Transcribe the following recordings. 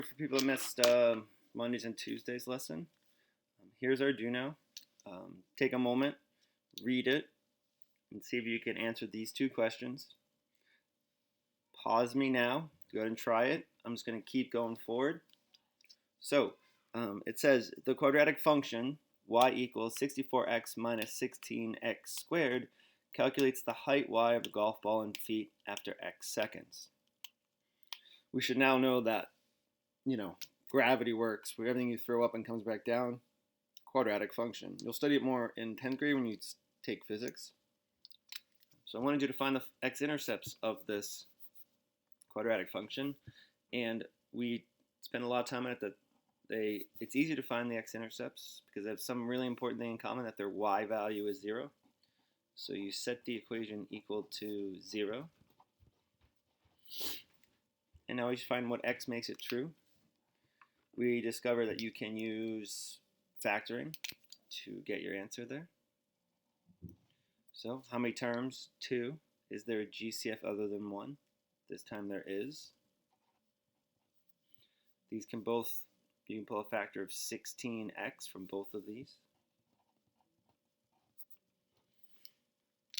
For people that missed Mondays and Tuesdays lesson, here's our do now. Take a moment, read it, and see if you can answer these two questions. Pause me now. Go ahead and try it. I'm just going to keep going forward. So it says the quadratic function y equals 64x minus 16x squared calculates the height y of a golf ball in feet after x seconds. We should now know that, gravity works. Where everything you throw up and comes back down, quadratic function. You'll study it more in 10th grade when you take physics. So I wanted you to find the x-intercepts of this quadratic function, and we spend a lot of time on it. It's easy to find the x-intercepts because they have some really important thing in common, that their y value is 0. So you set the equation equal to 0. And now we should find what x makes it true. We discover that you can use factoring to get your answer there. So how many terms? 2. Is there a GCF other than 1? This time there is. These can both, you can pull a factor of 16x from both of these.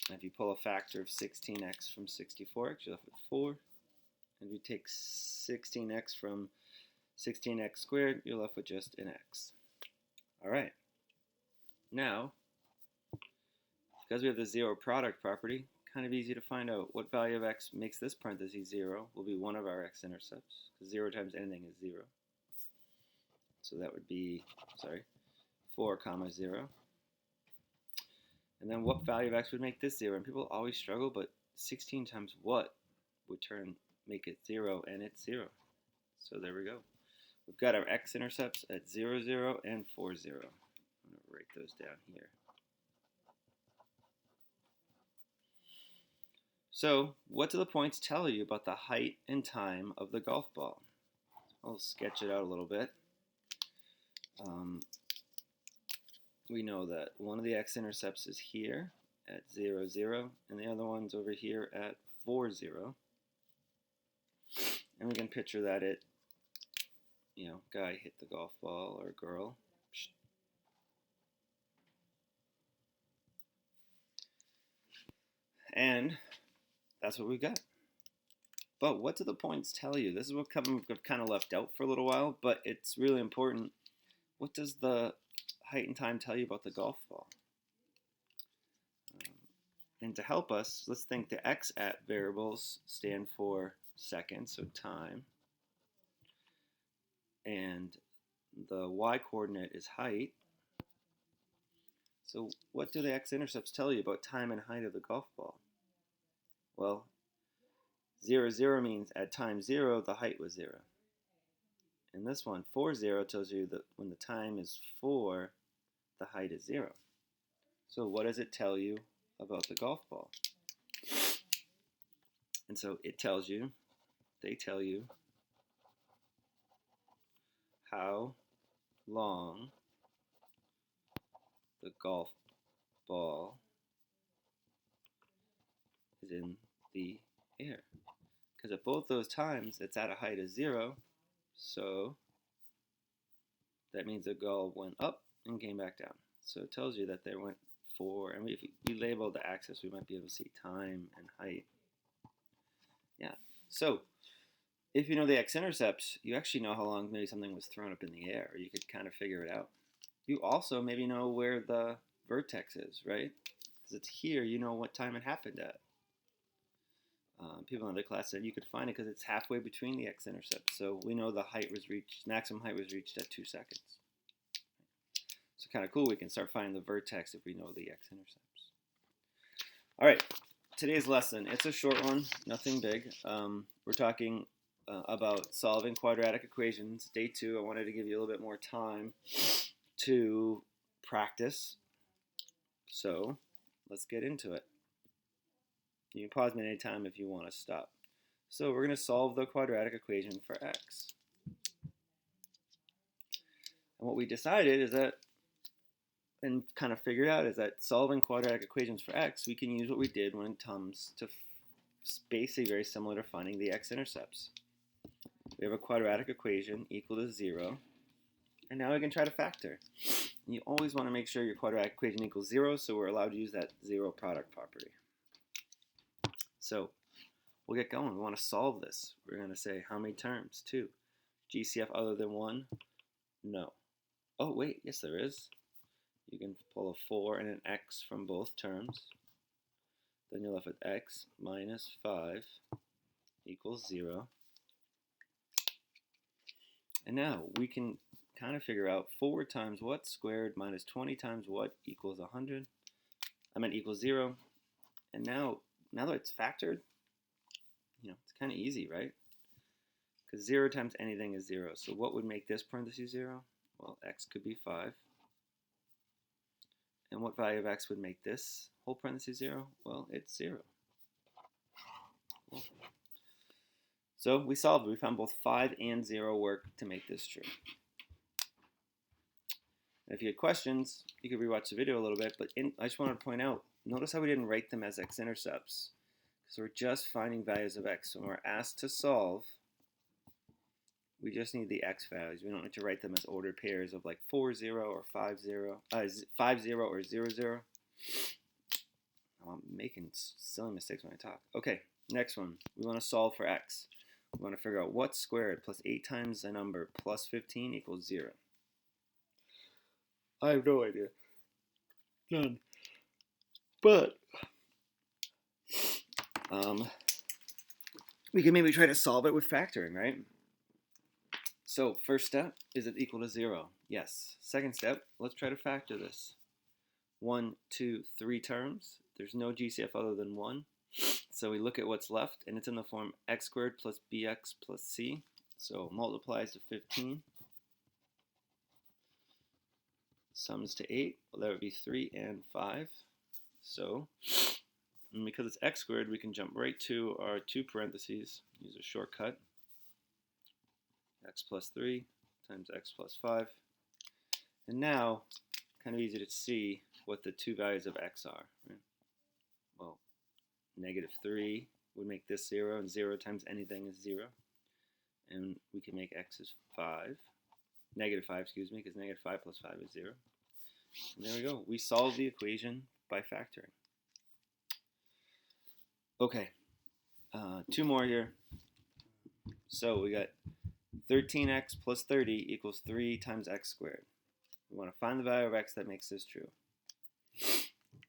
And if you pull a factor of 16x from 64x, you're left with 4. And if you take 16x from 16x squared, you're left with just an x. All right. Now, because we have the zero product property, kind of easy to find out what value of x makes this parenthesis 0 will be one of our x-intercepts, because 0 times anything is 0. So that would be, 4 comma 0. And then what value of x would make this 0? And people always struggle, but 16 times what would make it 0, and it's 0. So there we go. We've got our x-intercepts at 0, 0, and 4, 0. I'm going to write those down here. So what do the points tell you about the height and time of the golf ball? I'll sketch it out a little bit. We know that one of the x-intercepts is here at 0, 0, and the other one's over here at 4, 0. And we can picture that guy hit the golf ball, or girl. And that's what we've got. But what do the points tell you? This is what I've kind of left out for a little while, but it's really important. What does the height and time tell you about the golf ball? And to help us, let's think the x-at variables stand for seconds, so time. And the y-coordinate is height. So what do the x-intercepts tell you about time and height of the golf ball? Well, 0, 0 means at time 0, the height was 0. And this one, 4, 0, tells you that when the time is 4, the height is 0. So what does it tell you about the golf ball? And so they tell you how long the golf ball is in the air. Because at both those times, it's at a height of 0, so that means the ball went up and came back down. So it tells you that they went 4, and if we label the axis, we might be able to see time and height. Yeah, so if you know the x-intercepts, you actually know how long maybe something was thrown up in the air, or you could kind of figure it out. You also maybe know where the vertex is, right? Because it's here, you know what time it happened at. People in the class said you could find it because it's halfway between the x-intercepts. So we know the height was reached, maximum height was reached at 2 seconds. So kind of cool, we can start finding the vertex if we know the x-intercepts. All right, today's lesson, it's a short one, nothing big. We're talking about solving quadratic equations. Day 2, I wanted to give you a little bit more time to practice. So let's get into it. You can pause me anytime if you want to stop. So we're going to solve the quadratic equation for x. And what we decided is that, and kind of figured out, is that solving quadratic equations for x, we can use what we did when it comes to basically very similar to finding the x-intercepts. We have a quadratic equation equal to 0. And now we can try to factor. You always want to make sure your quadratic equation equals 0, so we're allowed to use that zero product property. So we'll get going. We want to solve this. We're going to say how many terms? 2. GCF other than 1? No. Oh, wait, yes there is. You can pull a 4 and an x from both terms. Then you're left with x minus 5 equals 0. And now we can kind of figure out 4 times what squared minus 20 times what equals 100. I meant equals 0. And now that it's factored, it's kind of easy, right? Because 0 times anything is 0. So what would make this parentheses 0? Well, x could be 5. And what value of x would make this whole parentheses 0? Well, it's 0. Cool. So we solved it. We found both 5 and 0 work to make this true. And if you had questions, you could rewatch the video a little bit, but I just wanted to point out, notice how we didn't write them as X-intercepts. Because we're just finding values of x. So when we're asked to solve, we just need the x values. We don't need to write them as ordered pairs of like 4, 0 or 5, 0, 5, 0 or 0, 0. Oh, I'm making silly mistakes when I talk. Okay, next one. We want to solve for x. We want to figure out what squared plus 8 times a number plus 15 equals 0. I have no idea. None. But we can maybe try to solve it with factoring, right? So first step, is it equal to 0? Yes. Second step, let's try to factor this. 1, 2, 3 terms. There's no GCF other than 1. So we look at what's left, and it's in the form x squared plus bx plus c. So multiplies to 15. Sums to 8. Well, that would be 3 and 5. So, and because it's x squared, we can jump right to our 2 parentheses. Use a shortcut. X plus 3 times x plus 5. And now, kind of easy to see what the 2 values of x are. Right? Well, negative 3 would make this 0, and 0 times anything is 0. And we can make x is 5. Negative 5, excuse me, because negative 5 plus 5 is 0. And there we go. We solved the equation by factoring. Okay, 2 more here. So we got 13x plus 30 equals 3 times x squared. We want to find the value of x that makes this true.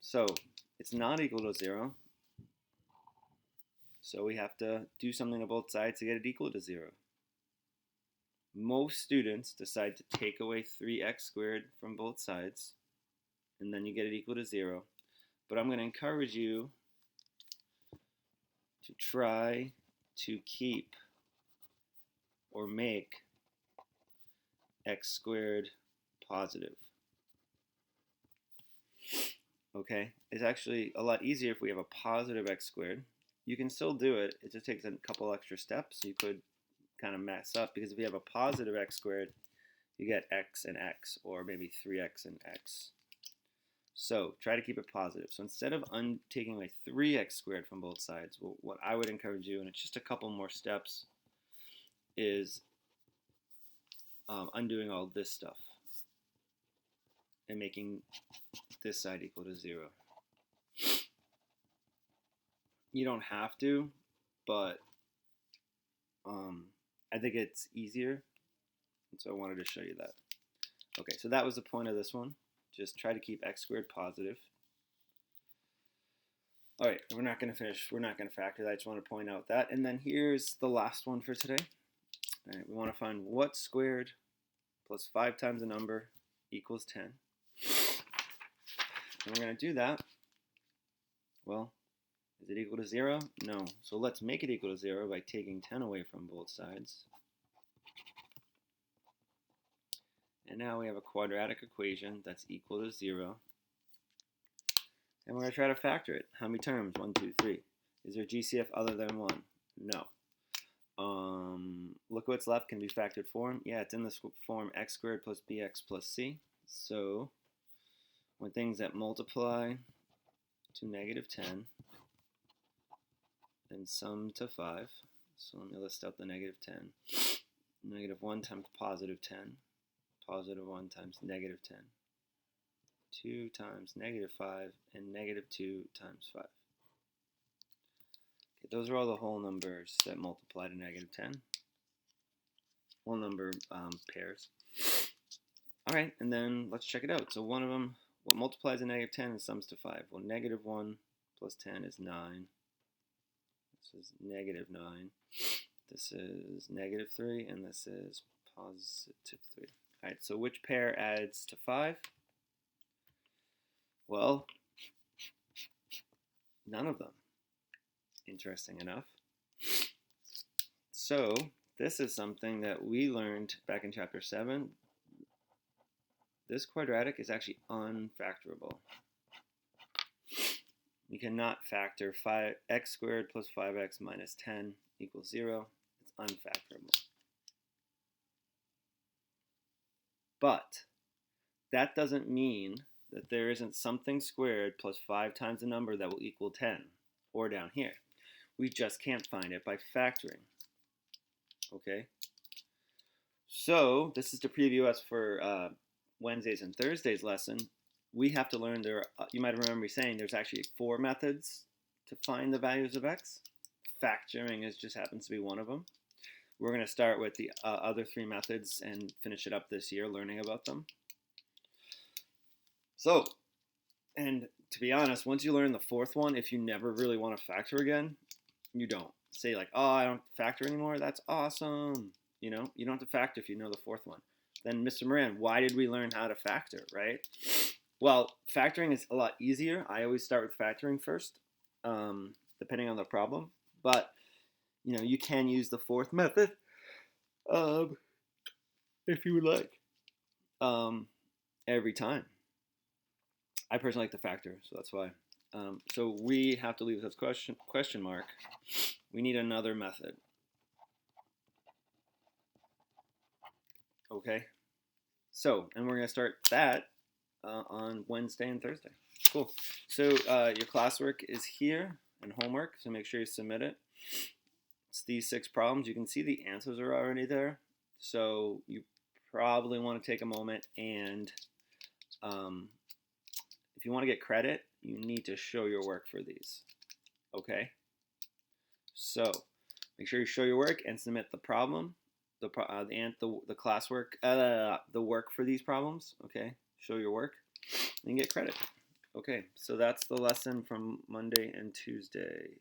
So it's not equal to 0. So we have to do something to both sides to get it equal to 0. Most students decide to take away 3x squared from both sides, and then you get it equal to 0. But I'm going to encourage you to try to keep or make x squared positive. Okay, it's actually a lot easier if we have a positive x squared. You can still do it, it just takes a couple extra steps. You could kind of mess up, because if you have a positive x squared, you get x and x, or maybe 3x and x. So try to keep it positive. So instead of taking away 3x squared from both sides, what I would encourage you, and it's just a couple more steps, is undoing all this stuff and making this side equal to 0. You don't have to, but I think it's easier, and so I wanted to show you that. Okay, so that was the point of this one. Just try to keep x squared positive. All right, we're not going to finish. We're not going to factor that. I just want to point out that. And then here's the last one for today. All right, we want to find what squared plus 5 times a number equals 10. And we're going to do that. Well, is it equal to 0? No. So let's make it equal to 0 by taking 10 away from both sides. And now we have a quadratic equation that's equal to 0. And we're going to try to factor it. How many terms? 1, 2, 3. Is there GCF other than 1? No. Look what's left. Can be factored form. Yeah, it's in this form x squared plus bx plus c. So when things that multiply to negative 10 and sum to 5. So let me list out the negative 10. negative 1 times positive 10, positive 1 times negative 10, 2 times negative 5, and negative 2 times 5. Okay, those are all the whole numbers that multiply to negative 10. Whole number pairs. All right, and then let's check it out. So one of them, what multiplies to negative 10 and sums to 5? Well, negative 1 plus 10 is 9. This is negative 9. This is negative 3, and this is positive 3. All right, so which pair adds to 5? Well, none of them, interesting enough. So this is something that we learned back in chapter 7. This quadratic is actually unfactorable. You cannot factor x squared plus 5x minus 10 equals 0. It's unfactorable. But that doesn't mean that there isn't something squared plus 5 times the number that will equal 10, or down here. We just can't find it by factoring. Okay? So this is to preview us for Wednesday's and Thursday's lesson. We have to learn you might remember me saying there's actually 4 methods to find the values of x. Factoring just happens to be one of them. We're going to start with the other 3 methods and finish it up this year learning about them. So, and to be honest, once you learn the 4th one, if you never really want to factor again, you don't. Say like, oh, I don't factor anymore. That's awesome. You know, you don't have to factor if you know the 4th one. Then, Mr. Moran, why did we learn how to factor, right? Well, factoring is a lot easier. I always start with factoring first, depending on the problem. But, you know, you can use the 4th method if you would like every time. I personally like to factor, so that's why. So we have to leave this question mark. We need another method. Okay? So, and we're going to start that on Wednesday and Thursday. Cool. So your classwork is here and homework, so make sure you submit it. It's these 6 problems. You can see the answers are already there. So you probably want to take a moment and if you want to get credit, you need to show your work for these. Okay? So make sure you show your work and submit the problem, the classwork, the work for these problems. Okay? Show your work and get credit. Okay, so that's the lesson from Monday and Tuesday.